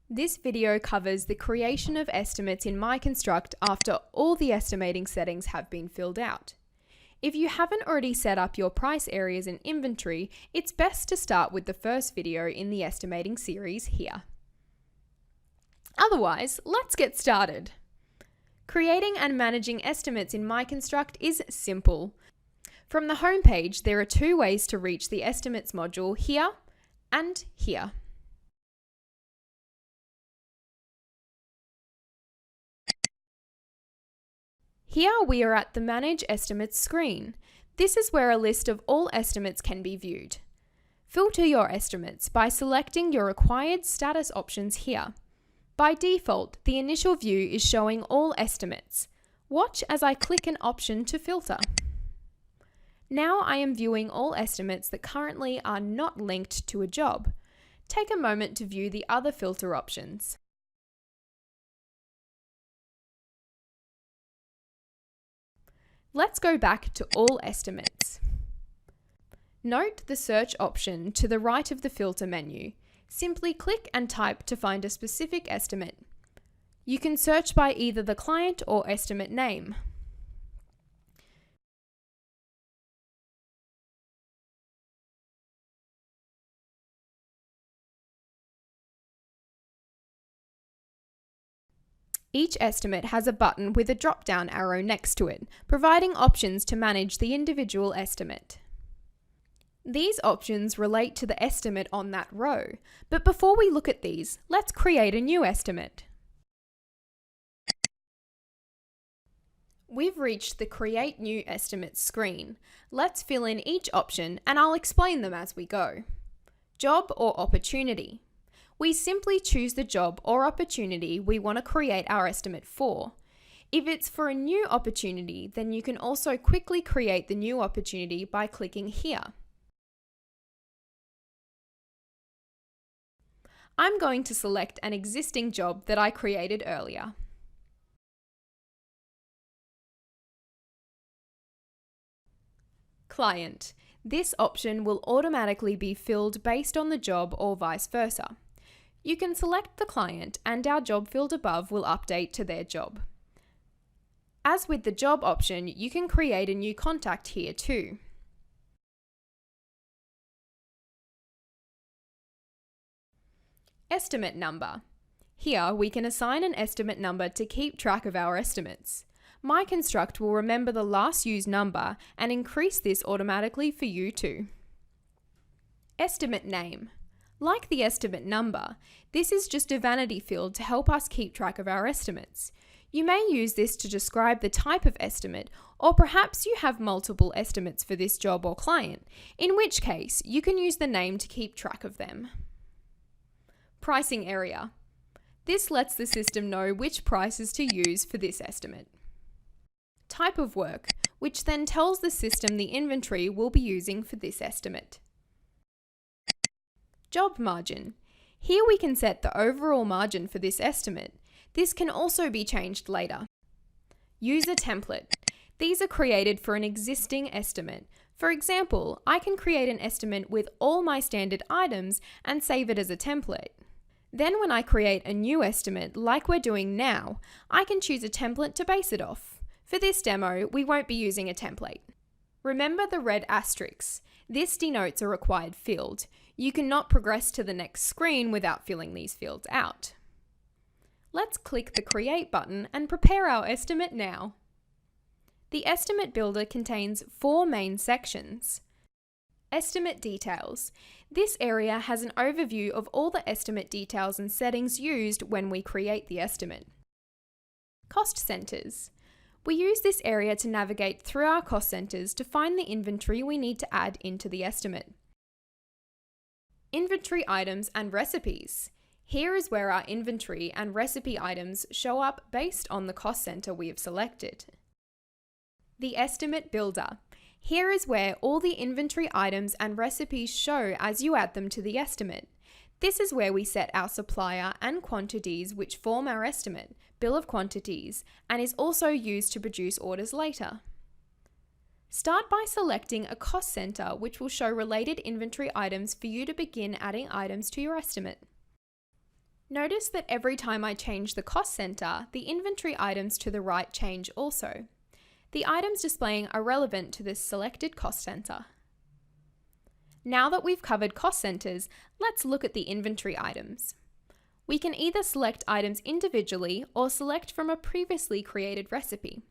This video covers the creation of estimates in MyConstruct after all the estimating settings have been filled out. If you haven't already set up your price areas and inventory, it's best to start with the first video in the estimating series here. Otherwise, let's get started. Creating and managing estimates in MyConstruct is simple. From the home page, there are two ways to reach the Estimates module, here and here. Here we are at the Manage Estimates screen. This is where a list of all estimates can be viewed. Filter your estimates by selecting your required status options here. By default, the initial view is showing all estimates. Watch as I click an option to filter. Now I am viewing all estimates that currently are not linked to a job. Take a moment to view the other filter options. Let's go back to all estimates. Note the search option to the right of the filter menu. Simply click and type to find a specific estimate. You can search by either the client or estimate name. Each estimate has a button with a drop-down arrow next to it, providing options to manage the individual estimate. These options relate to the estimate on that row, but before we look at these, let's create a new estimate. We've reached the Create New Estimate screen. Let's fill in each option and I'll explain them as we go. Job or opportunity. We simply choose the job or opportunity we want to create our estimate for. If it's for a new opportunity, then you can also quickly create the new opportunity by clicking here. I'm going to select an existing job that I created earlier. Client. This option will automatically be filled based on the job or vice versa. You can select the client and our job field above will update to their job. As with the job option, you can create a new contact here too. Estimate number. Here we can assign an estimate number to keep track of our estimates. MyConstruct will remember the last used number and increase this automatically for you too. Estimate name. Like the estimate number, this is just a vanity field to help us keep track of our estimates. You may use this to describe the type of estimate, or perhaps you have multiple estimates for this job or client, in which case you can use the name to keep track of them. Pricing area. This lets the system know which prices to use for this estimate. Type of work, which then tells the system the inventory we'll be using for this estimate. Job margin. Here we can set the overall margin for this estimate. This can also be changed later. User template. These are created for an existing estimate. For example, I can create an estimate with all my standard items and save it as a template. Then when I create a new estimate like we're doing now, I can choose a template to base it off. For this demo, we won't be using a template. Remember the red asterisks. This denotes a required field. You cannot progress to the next screen without filling these fields out. Let's click the Create button and prepare our estimate now. The Estimate Builder contains 4 main sections. Estimate Details. This area has an overview of all the estimate details and settings used when we create the estimate. Cost Centers. We use this area to navigate through our cost centers to find the inventory we need to add into the estimate. Inventory items and recipes. Here is where our inventory and recipe items show up based on the cost center we have selected. The Estimate Builder. Here is where all the inventory items and recipes show as you add them to the estimate. This is where we set our supplier and quantities which form our estimate, bill of quantities, and is also used to produce orders later. Start by selecting a cost center which will show related inventory items for you to begin adding items to your estimate. Notice that every time I change the cost center, the inventory items to the right change also. The items displaying are relevant to this selected cost center. Now that we've covered cost centers, let's look at the inventory items. We can either select items individually or select from a previously created recipe.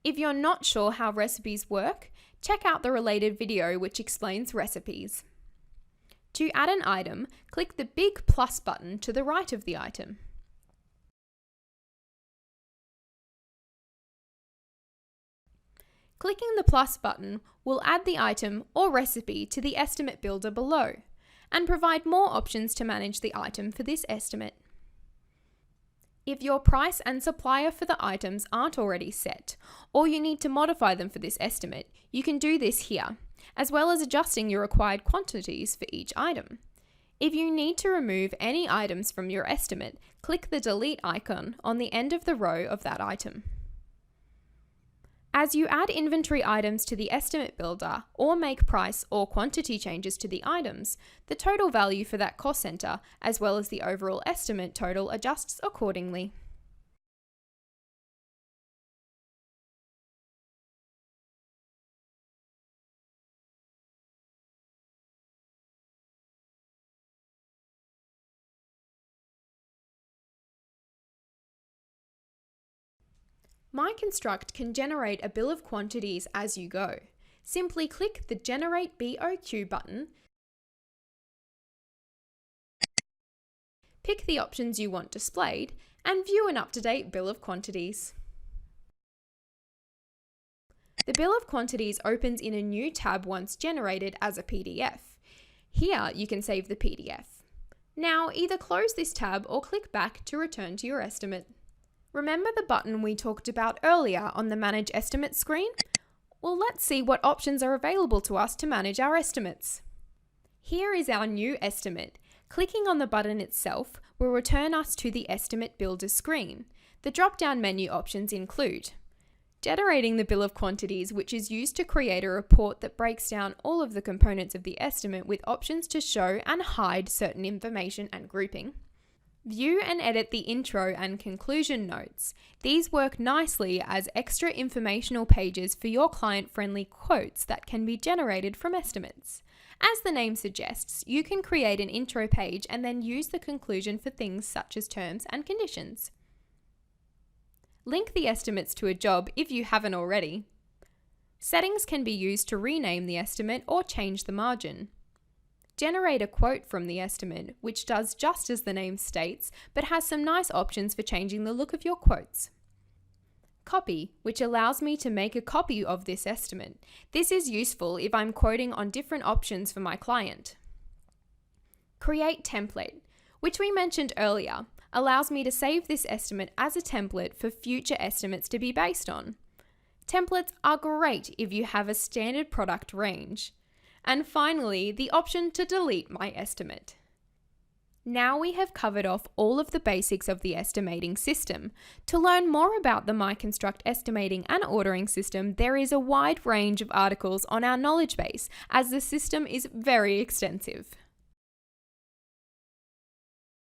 If you're not sure how recipes work, check out the related video which explains recipes. To add an item, click the big plus button to the right of the item. Clicking the plus button will add the item or recipe to the estimate builder below and provide more options to manage the item for this estimate. If your price and supplier for the items aren't already set, or you need to modify them for this estimate, you can do this here, as well as adjusting your required quantities for each item. If you need to remove any items from your estimate, click the delete icon on the end of the row of that item. As you add inventory items to the estimate builder or make price or quantity changes to the items, the total value for that cost center, as well as the overall estimate total, adjusts accordingly. MyConstruct can generate a bill of quantities as you go. Simply click the Generate BOQ button, pick the options you want displayed, and view an up-to-date bill of quantities. The bill of quantities opens in a new tab once generated as a PDF. Here you can save the PDF. Now either close this tab or click back to return to your estimate. Remember the button we talked about earlier on the Manage Estimate screen? Well, let's see what options are available to us to manage our estimates. Here is our new estimate. Clicking on the button itself will return us to the Estimate Builder screen. The drop-down menu options include generating the bill of quantities, which is used to create a report that breaks down all of the components of the estimate with options to show and hide certain information and grouping. View and edit the intro and conclusion notes. These work nicely as extra informational pages for your client-friendly quotes that can be generated from estimates. As the name suggests, you can create an intro page and then use the conclusion for things such as terms and conditions. Link the estimates to a job if you haven't already. Settings can be used to rename the estimate or change the margin. Generate a quote from the estimate, which does just as the name states, but has some nice options for changing the look of your quotes. Copy, which allows me to make a copy of this estimate. This is useful if I'm quoting on different options for my client. Create template, which we mentioned earlier, allows me to save this estimate as a template for future estimates to be based on. Templates are great if you have a standard product range. And finally, the option to delete my estimate. Now we have covered off all of the basics of the estimating system. To learn more about the MyConstruct estimating and ordering system, there is a wide range of articles on our knowledge base, as the system is very extensive.